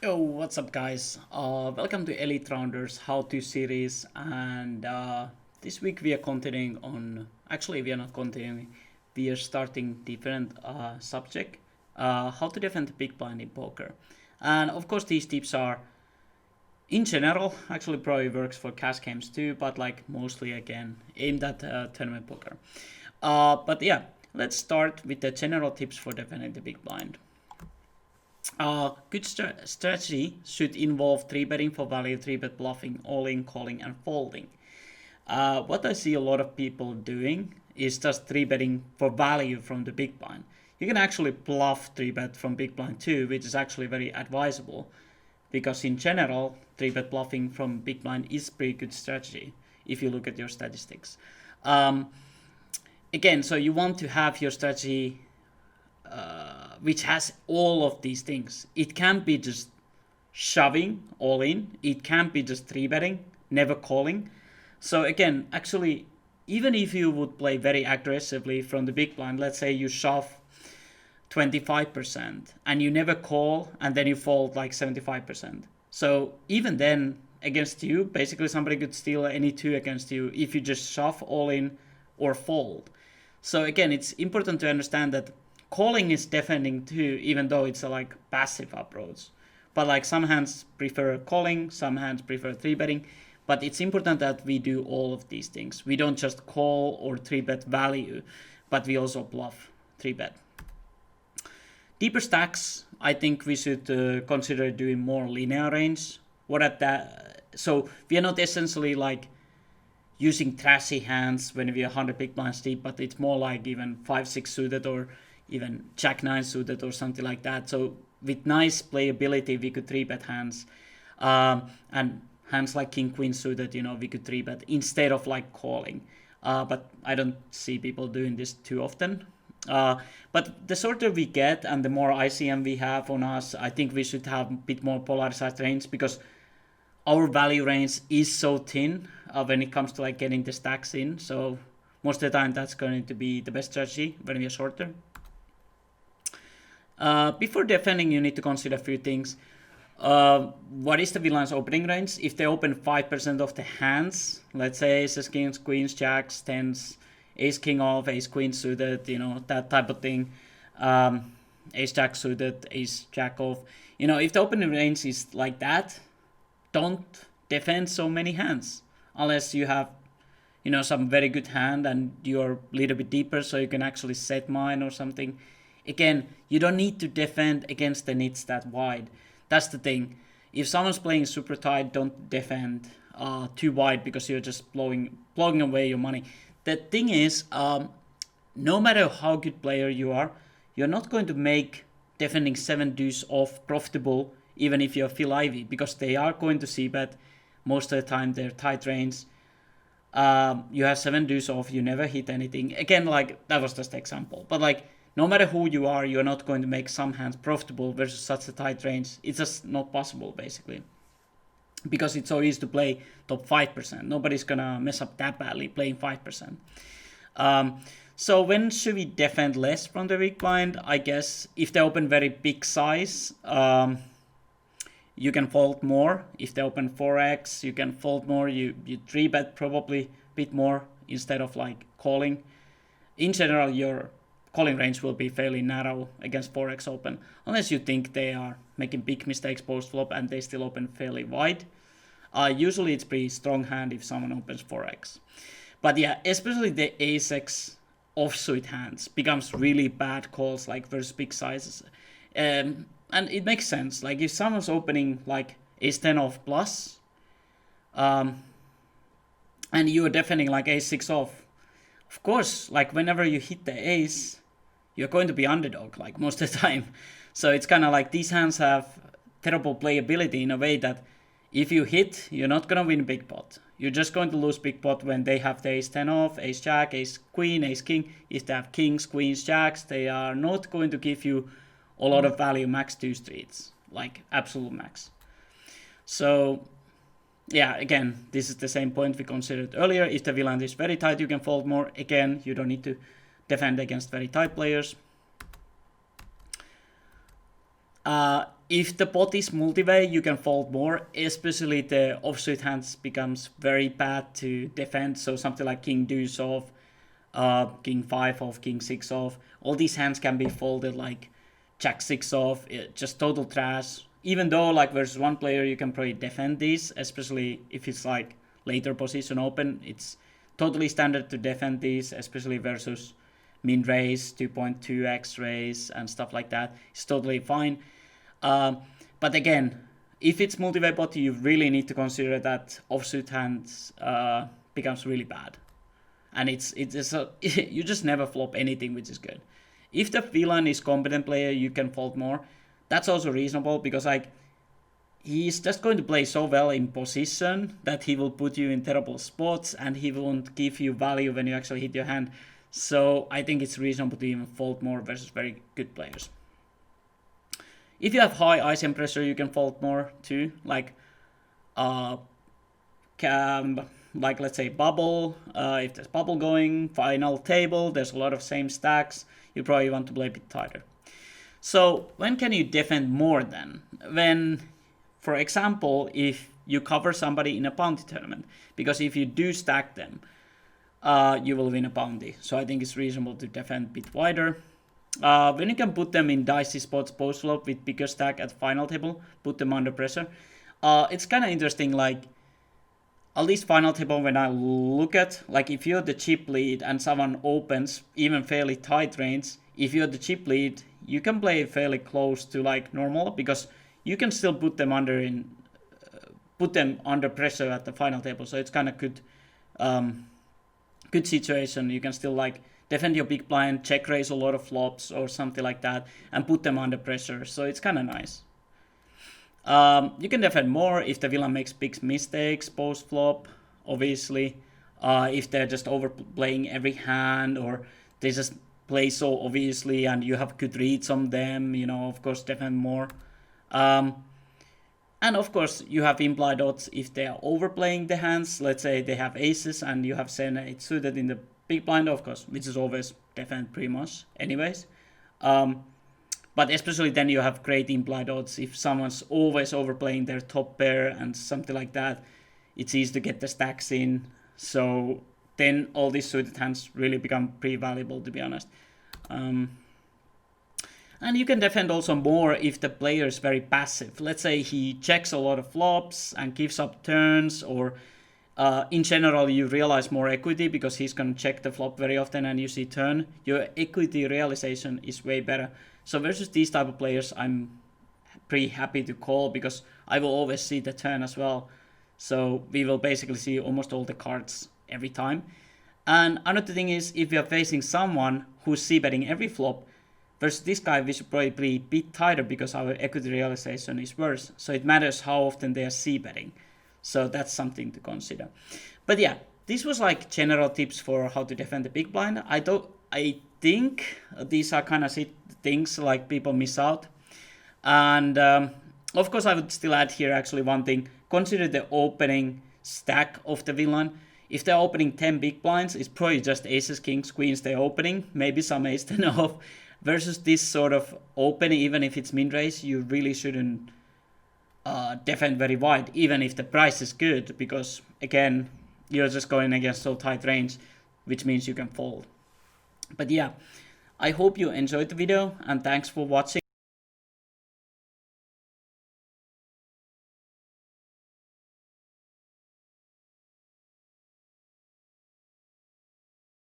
Yo, what's up, guys? Welcome to Elite Rounders How to series, and this week we are continuing on. Actually, we are not continuing. We are starting different subject. How to defend the big blind in poker, and of course these tips are in general. Actually, probably works for cash games too, but like mostly again aimed at tournament poker. But yeah, let's start with the general tips for defending the big blind. Good strategy should involve 3-betting for value, 3-bet bluffing, all-in, calling, and folding. What I see a lot of people doing is just 3-betting for value from the big blind. You can actually bluff 3-bet from big blind too, which is actually very advisable because in general, 3-bet bluffing from big blind is pretty good strategy if you look at your statistics. Um, Again, so you want to have your strategy which has all of these things. It can't be just shoving all in. It can't be just 3-betting, never calling. So again, actually, even if you would play very aggressively from the big blind, let's say you shove 25% and you never call and then you fold like 75%. So even then, against you, basically somebody could steal any two against you if you just shove all in or fold. So again, it's important to understand that calling is defending too, even though it's a like passive approach. But like some hands prefer calling, some hands prefer 3-betting. But it's important that we do all of these things. We don't just call or 3-bet value, but we also bluff 3-bet. Deeper stacks, I think we should consider doing more linear range. What at that? So we are not essentially like using trashy hands when we are 100 big blinds deep, but it's more like even 5-6 suited or even Jack 9 suited or something like that. So with nice playability, we could 3-bet hands. And hands like King Queen suited, we could 3-bet instead of like calling. But I don't see people doing this too often. But the shorter we get and the more ICM we have on us, I think we should have a bit more polarized range because our value range is so thin when it comes to like getting the stacks in. So most of the time that's going to be the best strategy when we are shorter. Before defending, you need to consider a few things. What is the villain's opening range? If they open 5% of the hands, let's say aces, kings, queens, jacks, tens, ace king off, ace queen suited, that type of thing. Ace jack suited, ace jack off. If the opening range is like that, don't defend so many hands unless you have some very good hand and you're a little bit deeper so you can actually set mine or something. Again, you don't need to defend against the nits that wide. That's the thing. If someone's playing super tight, don't defend too wide because you're just blowing away your money. The thing is, no matter how good player you are, you're not going to make defending 7 deuce off profitable even if you're Phil Ivey, because they are going to see bet most of the time they're tight range. You have 7 deuce off, you never hit anything. Again, like that was just an example, but like no matter who you are, you're not going to make some hands profitable versus such a tight range. It's just not possible, basically, because it's so easy to play top 5%. Nobody's gonna mess up that badly playing 5%. So when should we defend less from the big blind? I guess if they open very big size, you can fold more. If they open 4x, you can fold more. You 3-bet probably a bit more instead of like calling. In general, your calling range will be fairly narrow against 4x open, unless you think they are making big mistakes post flop and they still open fairly wide. Usually it's pretty strong hand if someone opens 4x. But yeah, especially the ace-x offsuit hands becomes really bad calls like versus big sizes. And it makes sense. Like if someone's opening like ace 10 off plus, and you're defending like ace 6 off, of course, like whenever you hit the ace, you're going to be underdog like most of the time. So it's kind of like these hands have terrible playability in a way that if you hit, you're not gonna win big pot. You're just going to lose big pot when they have the ace 10 off, ace jack, ace queen, ace king. If they have kings, queens, jacks, they are not going to give you a lot of value max 2 streets, like absolute max. So yeah, again, this is the same point we considered earlier. If the villain is very tight, you can fold more. Again, you don't need to defend against very tight players. If the pot is multi-way, you can fold more, especially the offsuit hands becomes very bad to defend. So something like king deuce off, king 5 off, king 6 off. All these hands can be folded like jack 6 off, just total trash. Even though like versus one player you can probably defend these, especially if it's like later position open. It's totally standard to defend these, especially versus min raise, 2.2x raise and stuff like that. It's totally fine. But again, if it's multi-way pot, you really need to consider that offsuit hands becomes really bad. And it's you just never flop anything, which is good. If the villain is competent player, you can fold more. That's also reasonable because like he's just going to play so well in position that he will put you in terrible spots and he won't give you value when you actually hit your hand. So I think it's reasonable to even fold more versus very good players. If you have high ICM pressure, you can fold more too. Like let's say bubble. If there's bubble going, final table, there's a lot of same stacks. You probably want to play a bit tighter. So when can you defend more then? When, for example, if you cover somebody in a bounty tournament, because if you do stack them, you will win a bounty. So I think it's reasonable to defend a bit wider. When you can put them in dicey spots post flop with bigger stack at final table, put them under pressure. It's kind of interesting, like at least final table when I look at, like if you're the chip lead and someone opens even fairly tight range, if you're the chip lead, you can play fairly close to like normal because you can still put them under pressure at the final table. So it's kind of good, good situation. You can still like defend your big blind, check raise a lot of flops or something like that, and put them under pressure. So it's kind of nice. You can defend more if the villain makes big mistakes post flop, obviously. If they're just overplaying every hand or they just play so obviously and you have good reads on them, you know, of course, defend more. And of course, you have implied odds if they are overplaying the hands. Let's say they have aces and you have 7-8 suited in the big blind, of course, which is always defend pretty much anyways. But especially then you have great implied odds. If someone's always overplaying their top pair and something like that, it's easy to get the stacks in. So then all these suited hands really become pretty valuable, to be honest. And you can defend also more if the player is very passive. Let's say he checks a lot of flops and gives up turns, or in general you realize more equity because he's going to check the flop very often and you see turn. Your equity realization is way better. So versus these type of players, I'm pretty happy to call because I will always see the turn as well. So we will basically see almost all the cards every time. And another thing is, if you're facing someone who's c-betting every flop, versus this guy, we should probably be a bit tighter because our equity realization is worse. So it matters how often they are c-betting. So that's something to consider. But yeah, this was like general tips for how to defend the big blind. I think these are kind of things like people miss out. And of course, I would still add here actually one thing. Consider the opening stack of the villain. If they're opening 10 big blinds, it's probably just aces, kings, queens they're opening. Maybe some ace 10 off. Versus this sort of opening, even if it's min raise, you really shouldn't defend very wide, even if the price is good. Because again, you're just going against so tight range, which means you can fold. But yeah, I hope you enjoyed the video and thanks for watching.